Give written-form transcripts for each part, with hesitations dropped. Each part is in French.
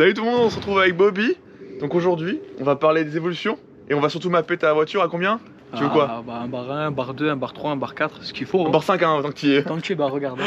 Salut tout le monde, on se retrouve avec Bobby. Donc aujourd'hui, on va parler des évolutions et on va surtout mapper ta voiture à combien? Tu veux quoi? Bah un bar 1, un bar 2, un bar 3, un bar 4, ce qu'il faut. Un bar 5 hein, tant que tu y es. Tant que tu es, bah regarde.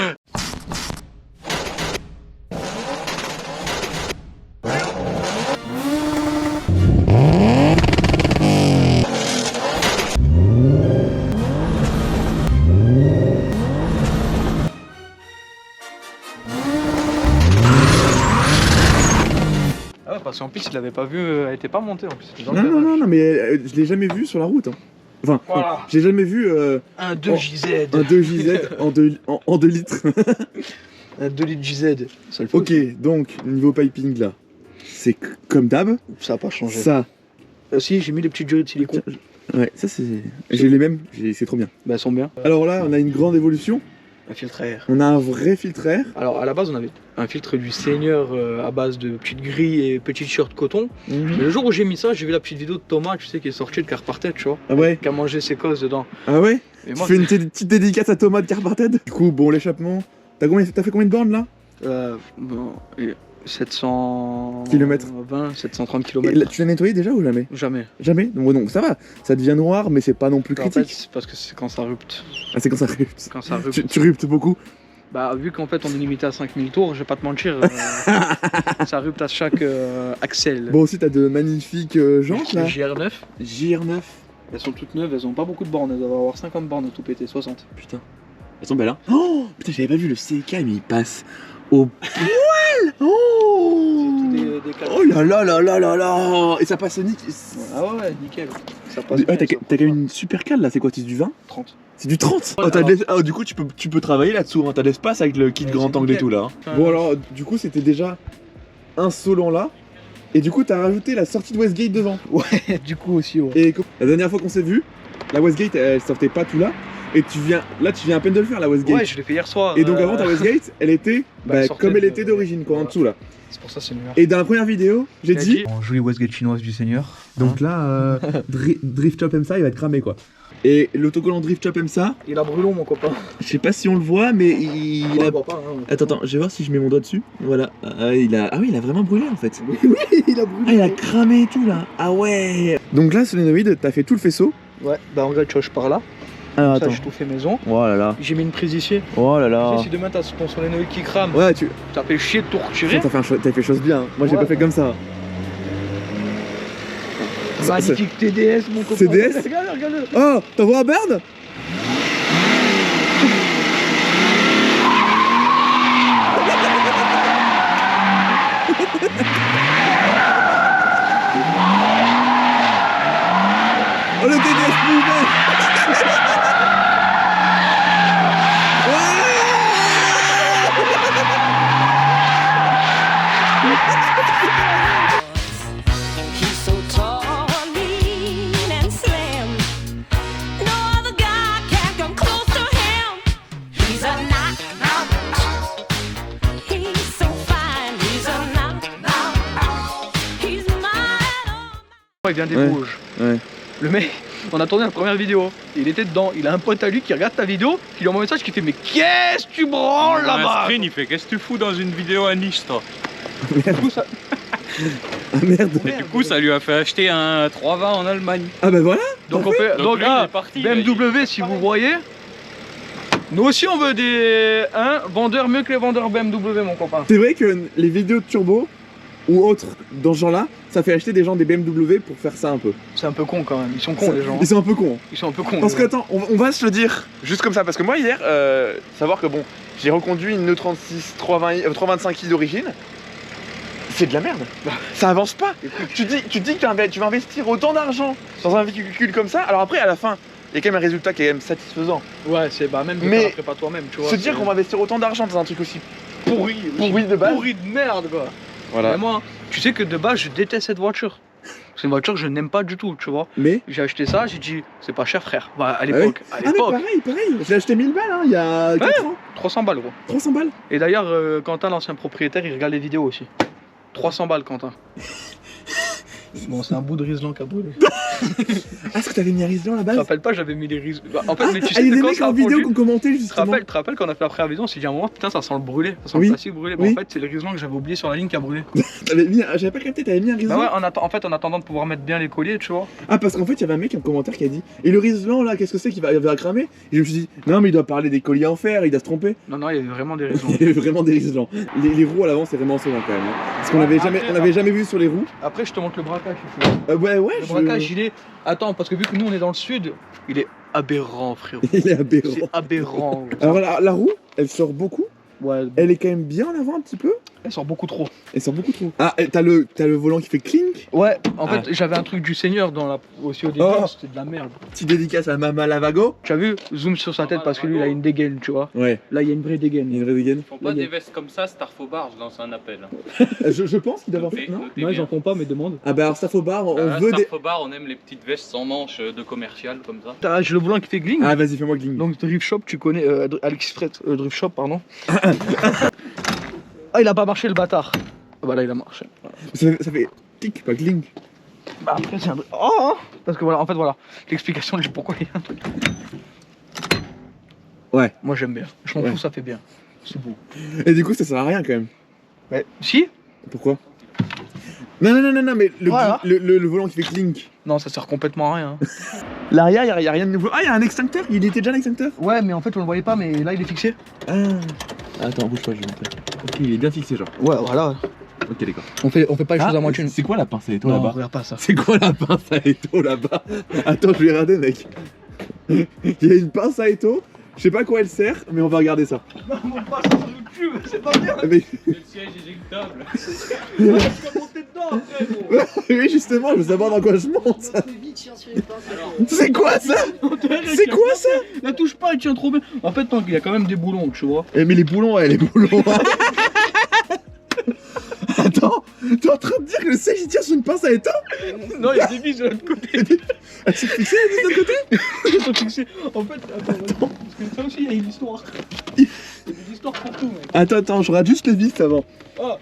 Ah ouais, parce qu'en plus il l'avait pas vu, elle était pas montée en plus. Non, mais je l'ai jamais vu sur la route. Hein. Enfin, Voilà. je l'ai jamais vu. Un 2 JZ. Un 2 JZ en 2 litres. Un 2 litres JZ. Ça le fait. Ok, donc niveau piping là, c'est comme d'hab. Ça a pas changé. Ça, Si, j'ai mis les petites durées de silicone. ouais, ça c'est. J'ai les mêmes, c'est trop bien. Bah elles sont bien. Alors là, on a une grande évolution. Un filtre à air. On a un vrai filtre air. Alors à la base on avait un filtre du Seigneur à base de petites grilles et petites shirts coton. Mais le jour où j'ai mis ça, j'ai vu la petite vidéo de Thomas, tu sais, qui est sortie de Carparted, tu vois. Ah ouais. Qui a mangé ses cosses dedans. Ah ouais. Et Tu moi, fais une petite dédicace à Thomas de Carparted. Du coup, bon, l'échappement. T'as fait combien de bornes là? bon, 700 Kilomètres. 730 Et km. là, tu l'as nettoyé déjà ou jamais? Jamais. Jamais. Donc ça va. Ça devient noir, mais c'est pas non plus En fait, critique. c'est parce que c'est quand ça rupte. Ah, c'est quand ça rupte. Quand ça rupte. Tu ruptes beaucoup. Bah, vu qu'en fait on est limité à 5000 tours, je vais pas te mentir, ça rupte à chaque axel. Bon, aussi, t'as de magnifiques jantes là. JR9, JR9. elles sont toutes neuves, elles ont pas beaucoup de bornes, elles doivent avoir 50 bornes à tout péter, 60. Putain. Elles sont belles, hein. Oh putain, j'avais pas vu le CK, mais il passe au poil. Oh Oh là là là là là là. Et ça passe au nickel. Ah ouais, nickel. Ça passe Ouais, bien, t'as ça. quand même une super cale là, c'est quoi? C'est du 20? 30. C'est du 30. Ouais, Du coup, tu peux travailler là-dessous. Hein. T'as l'espace avec le kit Ouais, grand c'est angle et nickel. tout là. Hein. Bon alors, du coup, c'était déjà insolent là. Et du coup, t'as rajouté la sortie de Westgate devant. Ouais, du coup aussi, ouais. Et la dernière fois qu'on s'est vu, la Westgate, elle sortait pas tout là. Et tu viens à peine de le faire, la Westgate. Ouais, je l'ai fait hier soir. Et donc avant, ta Westgate, elle était elle sortait comme elle de- était d'origine, quoi, en dessous là. C'est pour ça que c'est meilleur. Et dans la première vidéo, j'ai dit. En jolie Westgate chinoise du Seigneur. Donc là, Drift Chop aime ça, il va être cramé quoi. Et l'autocollant Drift Chop aime ça, Il a brûlon, mon copain. je sais pas si on le voit, mais il On a. le voit pas, hein. Attends, je vais voir si je mets mon doigt dessus. Voilà. Ah oui, il a vraiment brûlé en fait. Oui, il a brûlé. Ah, il a cramé et tout là. Ah ouais. Donc là, solénoïde, t'as fait tout le faisceau. Ouais, bah en vrai, tu vois, je pars là. Alors Ça, j'ai tout fait maison. Oh là là. J'ai mis une prise ici. Oh là Tu là. sais, si demain t'as ton solénoïde qui crame, Ouais, t'as fait chier de tout retirer. t'as fait chose bien. Moi, j'ai Ouais. pas fait comme ça. Magnifique TDS, mon copain. TDS? Regarde. Oh, t'en vois un bird? Oh, le TDS mouvement! He's so tall, lean and slim. No other guy can come close to him. He's a knockout. He's so fine. He's a knockout. He's my Il vient des Ouais. Vosges. Ouais. Le mec, on a tourné la première vidéo. Il était dedans. Il a un pote à lui qui regarde ta vidéo, qui lui envoie un message qui fait mais qu'est-ce que tu branles là-bas? Il fait qu'est-ce que tu fous dans une vidéo à Nice toi? Du coup, ça... Ah merde. Et du coup ça lui a fait acheter un 320 en Allemagne. Ah bah voilà. Donc on fait. Donc lui, il là, est parti, il a dit- BMW, si vous voyez. Nous aussi on veut des vendeurs mieux que les vendeurs BMW, mon copain. C'est vrai que les vidéos de turbo ou autres dans ce genre-là, ça fait acheter des gens des BMW pour faire ça un peu. C'est un peu con quand même. Ils sont cons les gens. Ils sont un peu cons. Ils sont un peu cons. Parce que les attends, on va se le dire. Juste comme ça, parce que moi hier, savoir que bon, j'ai reconduit une E36 325i d'origine. C'est de la merde. Ça avance pas. Tu dis que tu vas investir autant d'argent dans un véhicule comme ça. Alors après, à la fin, il y a quand même un résultat qui est quand même satisfaisant. gens. Ouais, c'est bah même que Mais t'as pas toi-même, tu vois. Se dire c'est qu'on va investir autant d'argent dans un truc aussi pourri de base. pourri de merde quoi. Voilà. Et moi, tu sais que de base je déteste cette voiture. C'est une voiture que je n'aime pas du tout, tu vois. Mais. J'ai acheté ça, j'ai dit c'est pas cher frère. Bah à Ah l'époque, Ah mais pareil. Je l'ai acheté 1000 balles hein, il y a 4 ans. 300 balles gros. 300 balles. Et d'ailleurs Quentin l'ancien propriétaire il regarde les vidéos aussi. 300 balles Quentin. Bon, c'est un bout de Riesling qui a brûlé. Ah, est-ce que t'avais mis un Riesling à la Je te base? rappelle pas, j'avais mis les Riesling. Bah, en fait, Ah, mais tu il sais y a que des quand mecs ça a en vidéo qui fondu, ont commenté tu justement. te rappelles quand on a fait la première vidéo, on s'est dit à un moment, putain, ça sent le brûlé, ça sent Oui. le plastique brûlé. Bah, Oui. en fait, c'est le Riesling que j'avais oublié sur la ligne qui a brûlé. J'avais pas capté, t'avais mis un Riesling? Bah ouais, en fait, en attendant de pouvoir mettre bien les colliers, tu vois. Ah, parce qu'en fait, il y avait un mec en commentaire qui a dit et le Riesling là, qu'est-ce que c'est qu'il va cramer? Et je me suis dit, non, mais il doit parler des colliers en fer, il doit se tromper. Non, non, il y avait vraiment des Il Riesling. y avait vraiment des Riesling. Les roues à l'avant, c'est vraiment sauvant quand même. Hein. Parce qu'on Ouais, avait après, on avait jamais vu sur les roues. Après, je te montre le braquage. si tu veux. Ouais, Le braquage, il est. Attends, parce que vu que nous on est dans le sud, il est aberrant, frérot. il est aberrant. C'est aberrant. Alors la roue, elle sort beaucoup. Ouais, Elle est quand même bien en avant un petit peu. elle sort beaucoup trop. Elle sort beaucoup trop. Ah, t'as le volant qui fait clink. Ouais, en Ah. fait, j'avais un truc du Seigneur aussi au début, Oh. c'était de la merde. Petite dédicace à Mama Lavago. Tu as vu, zoom sur sa tête parce que lui il a une dégaine, tu vois. Ouais, Là, il y a une vraie il y a dégaine. une vraie dégaine. Ils font pas des vestes comme ça, Starfobar, je lance un appel. Je pense qu'il doit avoir fait, non? Notez Moi, ils bien. en font pas, mais demande. Ah bah alors Stafobar, on Ah, veut des... Starfobar, on aime les petites vestes sans manches de commercial comme ça. T'as j'ai le volant qui fait gling. Ah vas-y, fais-moi clink. Donc, Drift Shop, tu connais AliExpress, Drift Shop, pardon. Ah, il a pas marché le bâtard. Bah là, il a marché. Ça fait tic, pas clink. Bah après, c'est un truc. Oh! Parce que voilà, en fait, voilà. L'explication de pourquoi il y a un truc. Ouais. Moi, j'aime bien. Je m'en Ouais. fous, ça fait bien. C'est beau. Et du coup, ça sert à rien quand même. Ouais. Si? Pourquoi? Non, mais Voilà. le volant qui fait clink. Non, ça sert complètement à rien. L'arrière, y a rien de nouveau. Ah, y a un extincteur. Il était déjà un extincteur. Ouais, mais en fait, on le voyait pas, mais là, il est fixé. Ah. Attends, bouge pas, je vais montrer. Ok, il est bien fixé, genre. Ouais, voilà. Ok, d'accord. On fait pas les choses à moitié. C'est quoi la pince à étau Non, là-bas? regarde pas ça. C'est quoi la pince à étau là-bas? Attends, je vais regarder, mec. Il y a une pince à étau. Je sais pas à quoi elle sert, mais on va regarder ça. Non, monte pas ça sur YouTube, c'est pas bien. Mais C'est le siège éjectable. Tu vas monter dedans après, gros. oui, justement, je veux savoir dans quoi je monte. C'est quoi ça? C'est quoi ça? La touche pas, il tient trop bien. En fait, tant qu'il y a quand même des boulons, tu vois. Eh, mais les boulons, ouais, les boulons. Attends, t'es en train de dire que le siège il tire sur une pince à étau? Non, il y a des vis de l'autre côté. Elle s'est fixée la vis de l'autre côté? Ils sont fixés. En fait, attends, parce que ça aussi, il y a une histoire. Il y a des histoires pour tout, mec. Attends, je regarde juste les vis avant. Ah,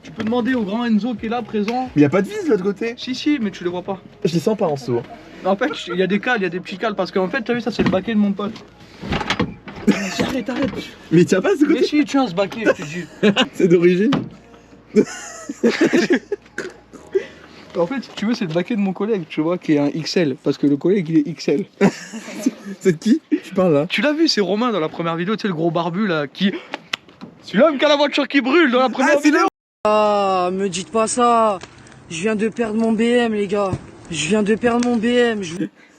tu peux demander au grand Enzo qui est là, présent. Mais y a pas de vis de l'autre côté? Si, mais tu les vois pas. Je les sens pas en dessous. En fait, il y a des cales, il y a des petits cales, parce qu'en fait, t'as vu, ça c'est le baquet de mon pote. Arrête. Mais il tient pas de ce Mais côté? si, tiens, ce baquet, je te dis. C'est d'origine? En fait, si tu veux, c'est le baquet de mon collègue, tu vois, qui est un XL, parce que le collègue, il est XL. C'est de qui? Tu parles là? Tu l'as vu, c'est Romain dans la première vidéo, tu sais, le gros barbu là, qui. C'est l'homme qui a la voiture qui brûle dans la première Ah, c'est vidéo. Ah, me dites pas ça. Je viens de perdre mon BM, les gars. Je viens de perdre mon BM.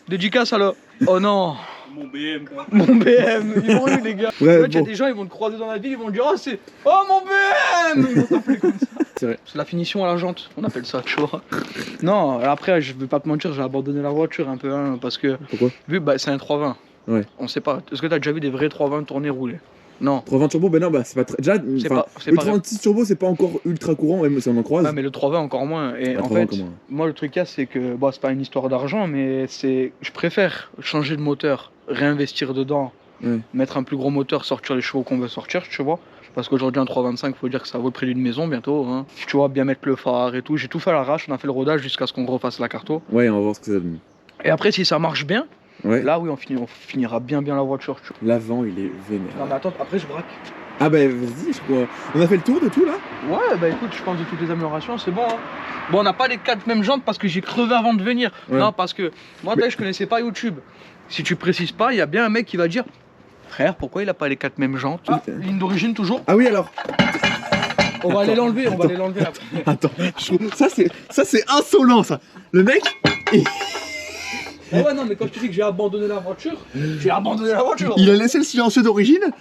Dédicace alors. Oh non, Mon BM. mon BM, il brûle, les gars. Ouais, En fait, il y a bon. des gens, ils vont te croiser dans la ville, ils vont te dire, oh, c'est. Oh mon BM. Ils vont t'appeler comme ça. C'est vrai. C'est la finition à la jante, on appelle ça, tu vois. Non, après, je vais pas te mentir, j'ai abandonné la voiture un peu, hein, parce que. Pourquoi? Vu, bah, c'est un 320. Ouais. On sait pas. Est-ce que t'as déjà vu des vrais 320 tourner rouler? Non. 320 turbo, ben non, bah c'est pas très. Déjà, C'est enfin, pas. C'est le pas. 36 turbo, c'est pas encore ultra courant, même si on en croise. Ouais, mais le 320 encore moins. Et Pas en trop fait, comment. moi le truc qu'il y a, c'est que bon, c'est pas une histoire d'argent, mais c'est. Je préfère changer de moteur, réinvestir dedans, Ouais. mettre un plus gros moteur, sortir les chevaux qu'on veut sortir, tu vois. Parce qu'aujourd'hui, un 325, faut dire que ça vaut le prix d'une maison bientôt. Hein. Tu vois, bien mettre le phare et tout. J'ai tout fait à l'arrache, on a fait le rodage jusqu'à ce qu'on refasse la carto. Ouais, on va voir ce que ça donne. Et après, si ça marche bien, Ouais. là, oui, on finira bien la voiture. Tu vois. L'avant, il est vénère. Non, mais attends, après, je braque. Ah bah vas-y, je crois. On a fait le tour de tout là? Ouais, bah écoute, je pense de toutes les améliorations, c'est bon. Hein. Bon, on n'a pas les 4 mêmes jantes parce que j'ai crevé avant de venir. Ouais. Non, parce que moi, je connaissais pas YouTube. Si tu précises pas, il y a bien un mec qui va dire frère, pourquoi il a pas les 4 mêmes jantes? Ah, ligne d'origine toujours. Ah oui, alors. On va aller l'enlever, on va aller l'enlever après. Attends, je trouve- ça c'est insolent ça. Le mec, Ah ouais, non, mais quand je te dis que j'ai abandonné la voiture, j'ai abandonné la voiture. il a laissé le silencieux d'origine.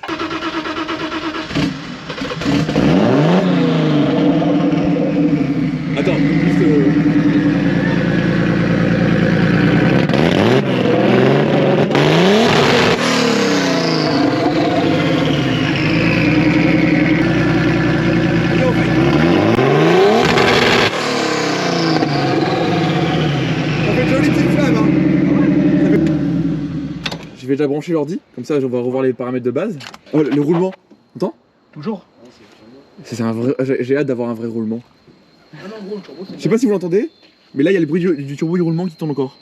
Attends, juste. Ça fait joli petite flamme, hein. Je vais déjà brancher l'ordi, comme ça on va revoir les paramètres de base. Oh, le roulement. Toujours. C'est un vrai. J'ai hâte d'avoir un vrai roulement. Ah non, gros, le turbo, c'est Je sais pas si vous l'entendez. Mais là, il y a le bruit du turbo du roulement qui tourne encore.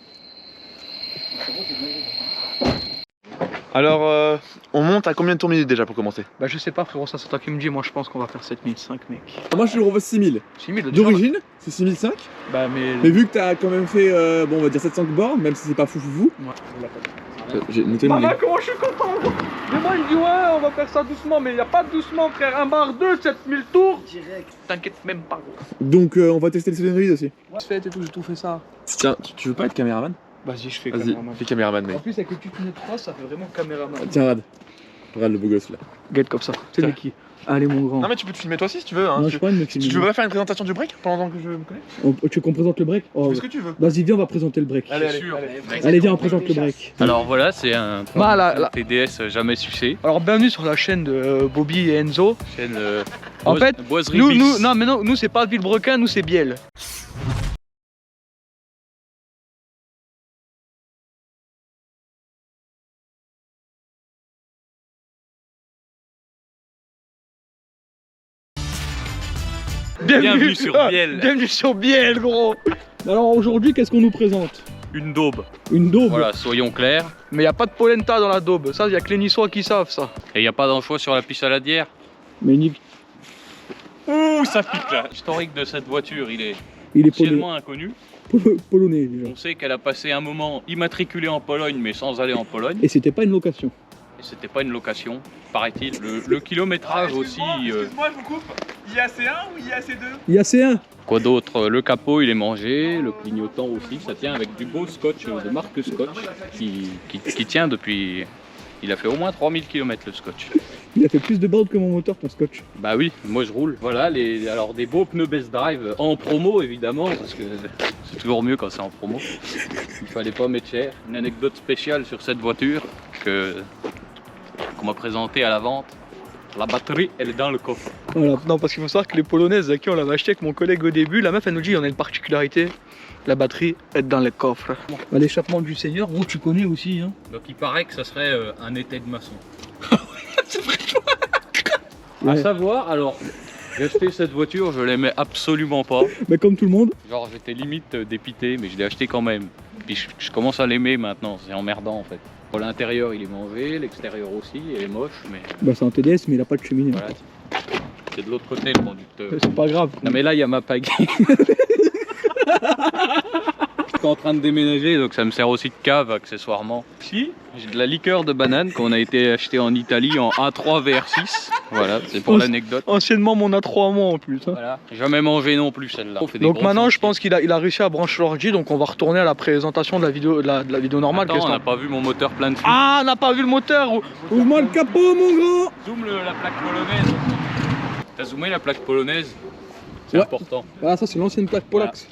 Alors, on monte à combien de tours minutes déjà pour commencer? Bah je sais pas frérot, ça c'est toi qui me dis, moi je pense qu'on va faire 7005 mec. Moi, je le repose 6000. 6000 D'origine, c'est 6005. Bah mais... Mais vu que t'as quand même fait, bon, on va dire 700 bornes, même si c'est pas fou. J'ai noté le Maman, nez. comment je suis content. Mais moi il dit ouais on va faire ça doucement, mais y a pas de doucement frère, 1 bar 2, 7000 tours. Direct. T'inquiète même pas gros. Donc, on va tester le solenoid aussi. Fête et tout, j'ai tout fait ça. Tiens, tu veux pas être caméraman? Vas-y je fais Vas-y, caméraman. fais caméraman, mec. En plus avec le tutu net 3 ça fait vraiment caméraman. Tiens, regarde le beau gosse là. Guette comme ça, c'est Tiens. le qui. Allez mon grand. Non, mais tu peux te filmer toi aussi si tu veux. Hein. Non, je crois de me Tu filmer. veux pas faire une présentation du break pendant que je me connais? Tu veux qu'on présente le break? Tu fais ce que tu veux. Vas-y viens on va présenter le break. Allez, sûr. Allez viens on présente le break. Alors voilà, c'est un Bah, là. TDS jamais sucé. Alors bienvenue sur la chaîne de Bobby et Enzo. Chaîne En fait, Boiserie Nous, Bis. non mais non, nous c'est pas Villebrequin, nous c'est Biel. Bienvenue sur Biel. Bienvenue sur Biel gros. Alors aujourd'hui qu'est-ce qu'on nous présente? Une daube. Une daube. Voilà, soyons clairs. Mais y a pas de polenta dans la daube, ça y a que les Niçois qui savent ça. Et il n'y a pas d'anchois sur la piste à la bière. Mais Nick, Ouh, ça pique là. L'historique de cette voiture, il est il est partiellement inconnu. polonais déjà. On sait qu'elle a passé un moment immatriculée en Pologne, mais sans aller en Pologne. Et c'était pas une location. Et c'était pas une location, paraît-il. Le kilométrage aussi. Excuse-moi, je vous coupe. IAC1 ou IAC2? Il y a C1. Quoi d'autre? Le capot il est mangé, le clignotant aussi, ça tient avec du beau scotch de marque Scotch qui tient depuis... Il a fait au moins 3000 km le scotch. Il a fait plus de bornes que mon moteur ton scotch. Bah oui, moi je roule. Voilà, alors des beaux pneus best drive en promo évidemment, parce que c'est toujours mieux quand c'est en promo. Il fallait pas mettre cher. Une anecdote spéciale sur cette voiture qu'on m'a présentée à la vente. La batterie, elle est dans le coffre. Voilà, non parce qu'il faut savoir que les polonaises à qui on l'avait acheté avec mon collègue au début, la meuf elle nous dit on a une particularité, la batterie est dans le coffre. Bah, l'échappement du Seigneur, gros tu connais aussi hein. Donc il paraît que ça serait un été de maçon. Ouais. À savoir, alors, j'ai acheté cette voiture, je l'aimais absolument pas. Mais comme tout le monde. Genre j'étais limite dépité, mais je l'ai acheté quand même. Puis je commence à l'aimer maintenant, c'est emmerdant en fait. Pour l'intérieur il est mangé, l'extérieur aussi, il est moche, mais Bah c'est un TDS mais il a pas de cheminée. voilà. C'est de l'autre côté le conducteur. C'est pas grave. Non mais là il y a ma pagaie. Je suis en train de déménager, donc ça me sert aussi de cave accessoirement. Ici, j'ai de la liqueur de banane qu'on a été acheté en Italie en A3 VR6. Voilà, c'est pour l'anecdote. Anciennement mon A3 à moi en plus. Hein. Voilà, jamais mangé non plus celle-là. On fait des Donc gros maintenant je chantiers. pense qu'il a réussi à brancher l'ordi, donc on va retourner à la présentation de la vidéo, de la vidéo normale. Attends, Qu'est-ce on que n'a pas vu mon moteur plein de fuite. Ah, on n'a pas vu le moteur. Ouvre-moi le capot mon grand. Zoom la plaque polonaise. T'as zoomé la plaque polonaise? C'est Ouais. important. Ah ça c'est l'ancienne plaque Polax.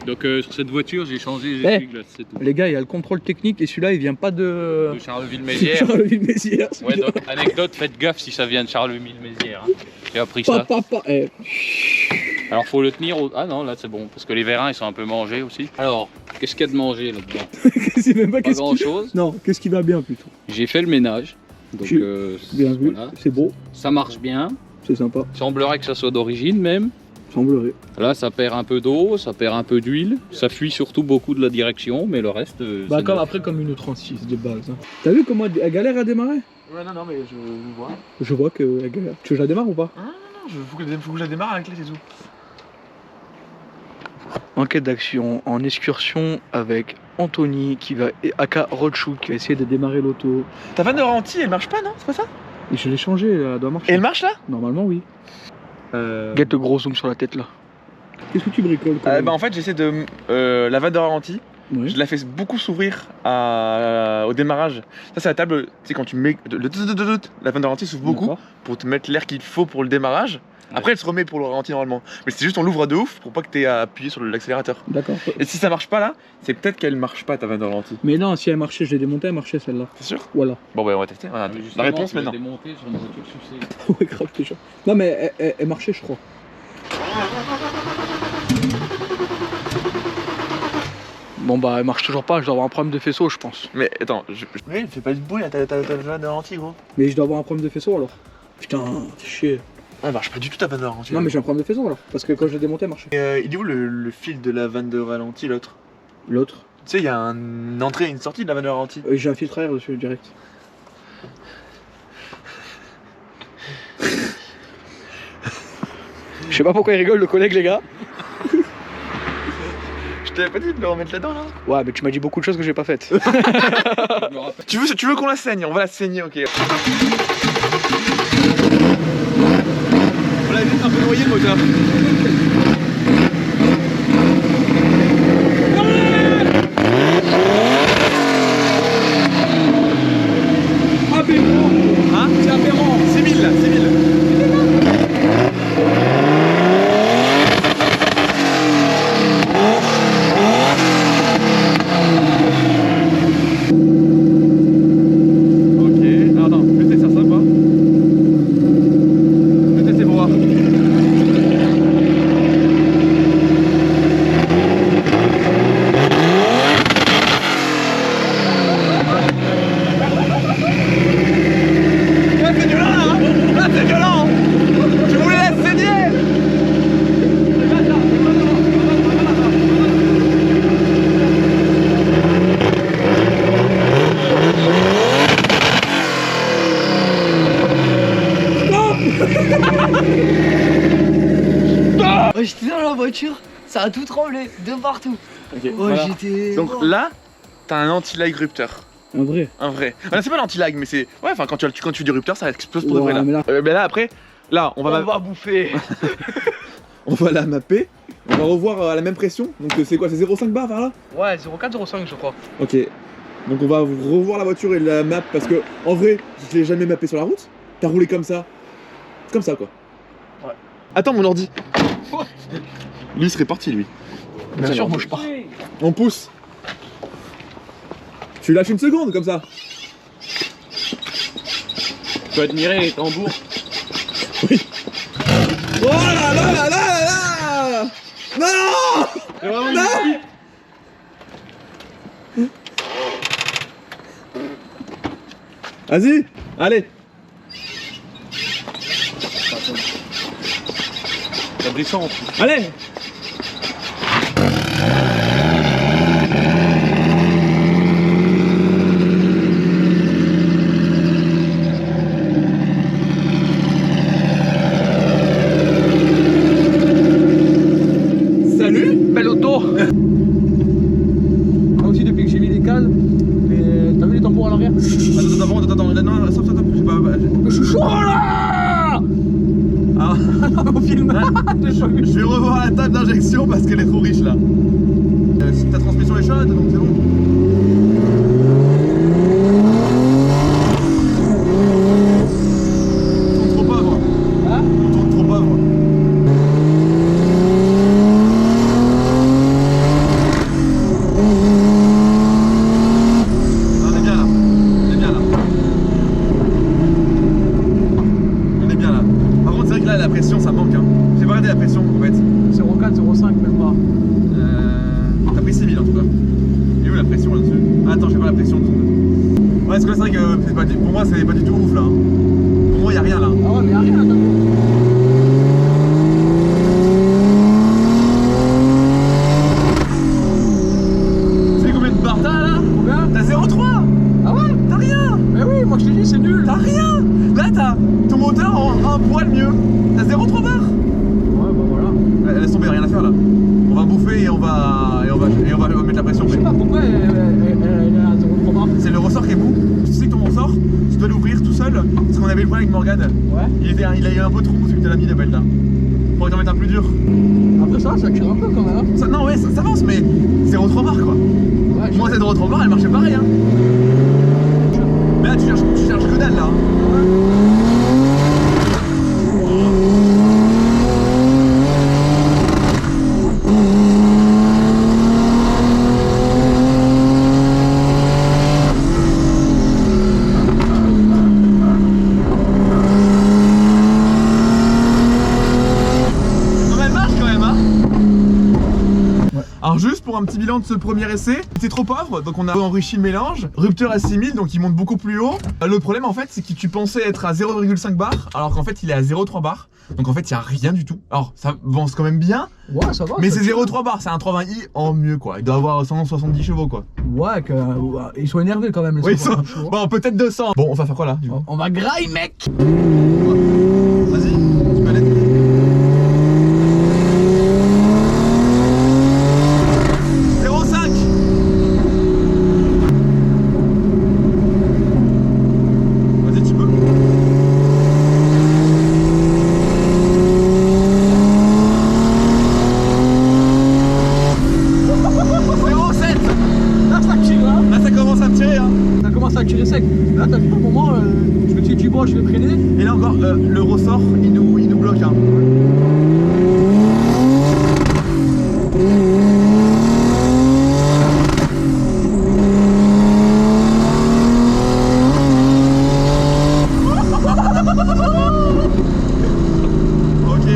Donc sur cette voiture, j'ai changé les Eh. essuie-glaces, c'est tout. Les gars, il y a le contrôle technique et celui-là il vient pas de... De Charleville-Mézières. Charleville-Mézières. Ouais, donc anecdote, faites gaffe si ça vient de Charleville-Mézières. Hein. J'ai appris ça. Papa, eh. Alors faut le tenir au... Ah non, là c'est bon, parce que les vérins ils sont un peu mangés aussi. Alors, qu'est-ce qu'il y a de manger là-dedans? C'est même pas Pas qu'est-ce qui... grand-chose. Non, qu'est-ce qui va bien plutôt. J'ai fait le ménage. Donc J'ai- Bien vu, voilà. c'est beau, Ça marche bien. c'est sympa, Semblerait que ça soit d'origine même. semblerait. Là ça perd un peu d'eau, ça perd un peu d'huile. Ça fuit surtout beaucoup de la direction, mais le reste... Bah c'est comme neuf. après comme une 36 de base. Hein. T'as vu comment elle galère à démarrer? Ouais, non, mais je vois. Je vois qu'elle galère. Tu veux que je la démarre ou pas? Non, faut que je la démarre avec les c'est tout. Enquête d'action en excursion avec Anthony qui va, aka Roadshoot, qui va essayer de démarrer l'auto. Ta vanne de ralenti, elle marche pas, non? C'est pas ça? Et je l'ai changé, elle doit Et marcher. elle marche là? Normalement oui. Get le gros zoom sur la tête là. Qu'est-ce que tu bricoles quand même Bah en fait j'essaie de... la vanne de ralenti, Ouais. je la fais beaucoup s'ouvrir au démarrage. Ça c'est la table, tu sais quand tu mets... La vanne de ralenti s'ouvre beaucoup D'accord. pour te mettre l'air qu'il faut pour le démarrage. Après elle se remet pour le ralenti normalement. Mais c'est juste on l'ouvre de ouf pour pas que t'aies à appuyer sur l'accélérateur. D'accord. Et si ça marche pas là, c'est peut-être qu'elle marche pas ta vanne de ralenti. Mais non, si elle marchait, je l'ai démontée, elle marchait celle-là. C'est sûr? Voilà. Bon bah on va tester. Voilà. Mais La justement, réponse tu l'as maintenant. démonté sur une voiture sucée. Ouais, grave déjà. Non mais elle marchait je crois. Bon bah elle marche toujours pas, je dois avoir un problème de faisceau je pense. Mais attends, ouais, fais pas de bruit là, t'as vanne de ralenti gros. Mais je dois avoir un problème de faisceau alors. Putain, fais chier. Ah, elle marche pas du tout ta vanne de ralenti. Non mais j'ai un problème de faisceau alors, parce que quand je l'ai démonté, elle marchait. Il est où le fil de la vanne de ralenti, l'autre? L'autre, Tu sais, il y a une entrée et une sortie de la vanne de ralenti. j'ai un filtre à air dessus direct. Je sais pas pourquoi il rigole le collègue les gars. Je t'avais pas dit de le remettre là-dedans là? Ouais mais tu m'as dit beaucoup de choses que j'ai pas faites. Tu veux qu'on la saigne? On va la saigner, ok. On l'a vite un peu noyé le moteur. Aberrant. Hein? C'est aberrant. C'est 1000 là, c'est 1000. Ok, alors attends, je vais tester ça ou pas? Je vais tester pour voir. Là c'est violent là, hein? Là c'est violent. Tu voulais la saigner. Ouais, j'étais dans la voiture, ça a tout tremblé, de partout. Ok, Ouais, voilà. j'étais. Donc là, t'as un anti-lag rupteur. Un vrai. Un vrai. Ah, c'est pas l'anti-lag, mais c'est. Ouais, enfin, quand tu fais du rupteur, ça explose pour de vrai Ouais, là. mais là- Mais là, après, là, on va bouffer. On va la mapper. On va revoir à la même pression. Donc c'est quoi? C'est 0,5 bar par là? Ouais, 0,405 je crois. Ok. Donc on va revoir la voiture et la map parce que en vrai, je l'ai jamais mappé sur la route. T'as roulé comme ça. Comme ça quoi. Attends, mon ordi. Lui il serait parti lui. Bien sûr, bouge pas. On pousse. Tu lâches une seconde comme ça. Tu peux admirer les tambours. Oh là là là là là là. Non. C'est vraiment Non. Vas-y. Allez. Ça descend. Allez. Salut. Belle auto. Ah aussi depuis que j'ai mis les cales, t'as vu les tambours à l'arrière? Attends, non, stop, j'ai pas. Je suis chaud là. Ah, Au film. je vais revoir la table d'injection parce qu'elle est trop riche là. Ta transmission est chaude, donc c'est bon. On tourne trop pauvre. Hein? On tourne trop pauvre. On est bien là. On est bien là. On est bien là. Par contre, c'est vrai que là, la pression, ça manque. Hein. J'ai pas regardé la pression en fait. 0,4, 0,5 même pas. T'as pris 6000 en tout cas. Et où la pression là-dessus? Ah, attends, j'ai pas la pression de sonde. Ouais, c'est vrai que c'est pas pour moi, c'est pas du tout ouf là. Hein. Pour moi, y'a rien là. Ah ouais mais y'a rien là. Tu sais combien de barres t'as là? Combien? T'as 0,3. Ah ouais? T'as rien. Mais oui, moi je t'ai dit c'est nul. T'as rien. Là, t'as ton moteur en un poil mieux. T'as 0,3 barres. Ouais bah voilà. Laisse tomber, rien à faire là. On va bouffer et on va mettre la pression. Je sais pas pourquoi elle est à 0,3 bar. C'est le ressort qui est mou. Tu sais que ton ressort, tu dois l'ouvrir tout seul. Parce qu'on avait le problème avec Morgane. Ouais. Il a eu un peu trop celui que t'as mis de belle là. Faudrait t'en mettre un plus dur. Après ça tire un peu quand même. Hein. Non ouais, ça avance mais 0,3 bar quoi. Ouais, Moi 0,3 bar elle marchait pareil hein. Mais là tu cherches que dalle là. Non mais elle marche quand même hein. Alors juste pour un petit bilan de ce premier essai, c'était trop pauvre, donc on a enrichi le mélange. Rupteur à 6000, donc il monte beaucoup plus haut. Le problème en fait, c'est que tu pensais être à 0,5 bar, alors qu'en fait il est à 0,3 bar. Donc en fait il n'y a rien du tout. Alors ça avance quand même bien, Ouais, ça va. mais ça c'est tire. 0,3 bar, c'est un 320i en mieux quoi. Il doit avoir 170 chevaux quoi. Ouais, ils sont énervés quand même. Les Oui, sauvages, ça... tu vois. Bon, peut-être 200. Bon, on va faire quoi là du coup? On va graille, mec. Vas-y, tu peux aller. 0,5. Vas-y, tu peux. Là, ça tire, là. Là, ça commence à me tirer. Hein. Ça commence à tirer sec. Là, t'as vu un moment, je me dis du bois, je vais freiner. Et là encore, le ressort, il nous bloque. Hein. Ok,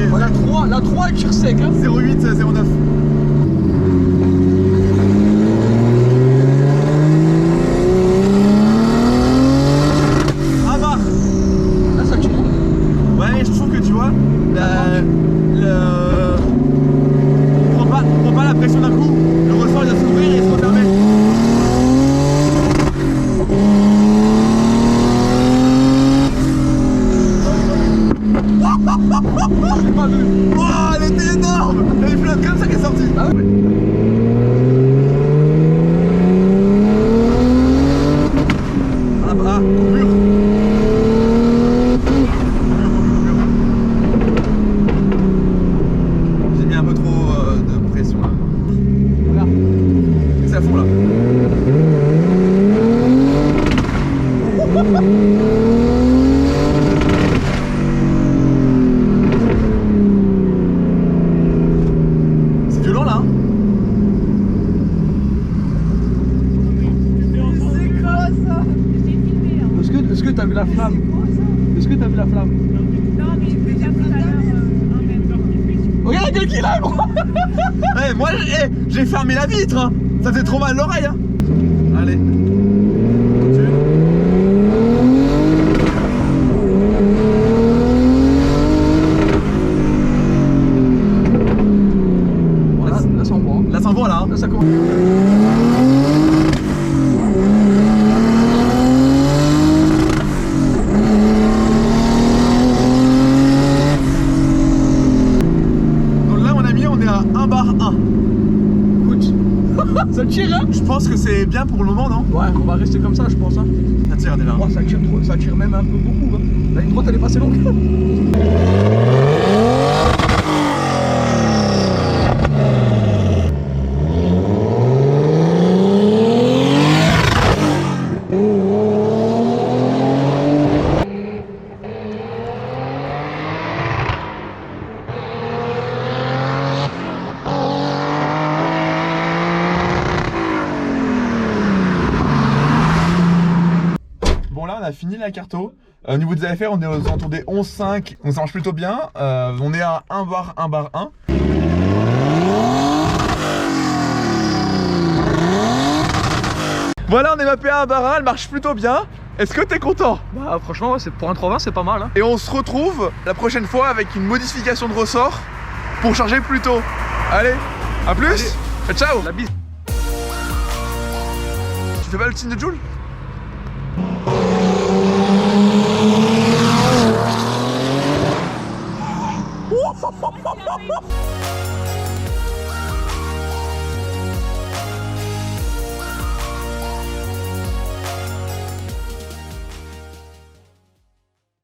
La 3, elle tire sec, hein. 08, 09. Ah bah. Là, ça tire. Ouais, je trouve que tu vois, prends pas la pression d'un coup, le ressort il va s'ouvrir et il se refermer. J'ai pas vu. Oh, elle était énorme! Elle est flotte comme ça qu'elle est sortie. Ah ouais. Ah bah, coupure. J'ai mis un peu trop de pression là. Regarde. C'est à fond là. C'est violent là. Hein. Est-ce que t'as vu la flamme? Est-ce que t'as vu la flamme? Regarde quel qu'il a, gros. Eh, moi j'ai fermé la vitre hein. Ça fait trop mal l'oreille hein. Allez. Continue. Là, ça envoie. Là ça envoie là hein. Là, ça commence. Donc là mon ami on est à 1 bar 1. Écoute. Ça tire, hein. Je pense que c'est bien pour le moment non? Ouais, on va rester comme ça, je pense, hein. Ça tire déjà. Oh, ça tire trop, ça tire même un peu beaucoup, hein. La ligne droite, elle est pas assez longue. Bon là on a fini la carto. Au niveau des affaires on est aux alentours des 11,5. Donc ça marche plutôt bien. On est à 1 bar 1. Voilà on est mappé à 1 bar 1, elle marche plutôt bien. Est-ce que t'es content? Bah, franchement, ouais, pour un 320, c'est pas mal, hein. Et on se retrouve la prochaine fois avec une modification de ressort pour charger plus tôt. Allez, à plus. Ciao. La bise. Tu fais pas le signe de Joule?